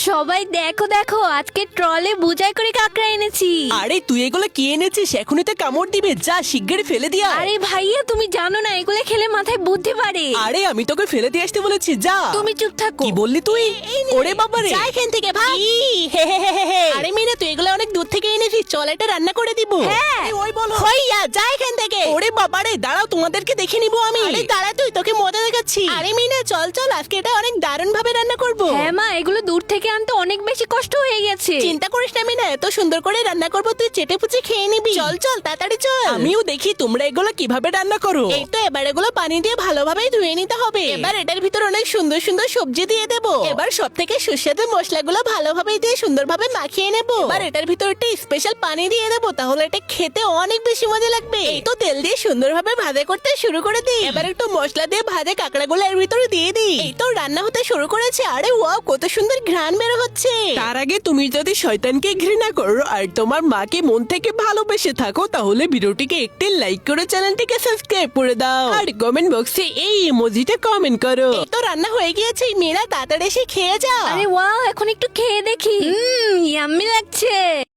সবাই দেখো দেখো, আজকে ট্রলে বোঝাই করে কাঁকড়া এনেছি। আরে তুই এগুলো কি এনেছিস? এখনই তো কামড় দিবে, যা শিগগিরই ফেলে দিয়া। আরে ভাইয়া, তুমি জানো না এগুলো খেলে মাথায় বুদ্ধি বাড়ে। আরে আমি তোকে ফেলে দিয়ে আসতে বলেছি, যা। তুমি চুপ থাকো। কি বললি তুই? ওরে বাবারে, যা এখান থেকে ভাগ। আরে মিনা, তুই এগুলো অনেক দূর থেকে এনেছিস, চল এটা রান্না করে দিব। হ্যাঁ। ওই বলো। হইয়া যা এখান থেকে। ওরে বাবারে, দাঁড়াও, তোমাদেরকে দেখে নিবো আমি। আরে দাঁড়া, তুই তোকে মজা দেখাচ্ছি। আরে মিনা, চল চল, আজকে এটা অনেক দারুণ ভাবে রান্না করব। হ্যাঁ মা, এগুলো দূর থেকে আনতে অনেক বেশি কষ্ট হয়ে গেছে। চিন্তা করিস না মিনা, এত সুন্দর করে রান্না করব, তুই চেটে পুচে খেয়ে নিবি। চল চল তাড়াতাড়ি চল। আমিও দেখি তোমরা এগুলো কিভাবে রান্না করো। এই তো, এবার এগুলো পানি দিয়ে ভালোভাবে ধুয়ে নিতে হবে। এবার এটার ভিতর অনেক সুন্দর সুন্দর সবজি দিয়ে দেব। এবার সব থেকে সুস্বাদু মশলাগুলো ভালোভাবে দিয়ে সুন্দরভাবে মাখিয়ে নেব। এবার এটার ভিতর একটা স্পেশাল পানি দিয়ে দেব, তাহলে এটা খেতে অনেক বেশি মজা লাগবে। এই তো তেল দিয়ে সুন্দরভাবে ভাজা করতে শুরু করে দিই। এবার একটু মশলা দিয়ে ভাজা কাঁকড়াগুলো এর ভিতরে দিয়ে দিই। এই তো রান্না হতে শুরু করেছে। আরে ওয়াও, কত সুন্দর ঘ্রাণ বের হচ্ছে। তার আগে তুমি যদি শয়তানকে ঘৃণা করো আর তোমার মাকে মন থেকে ভালোবেসে থাকো, তাহলে ভিডিওটিকে একটি লাইক করে চ্যানেলটিকে সাবস্ক্রাইব করে দাও আর কমেন্ট বক্সে এই ইমোজিটা কমেন্ট করো। এই তো রান্না হয়ে গিয়েছে, মেয়েরা তাড়াতাড়ি এসে খেয়ে যাও। আরে ওয়াও, এখন একটু খেয়ে দেখি। ইয়াম্মি লাগছে।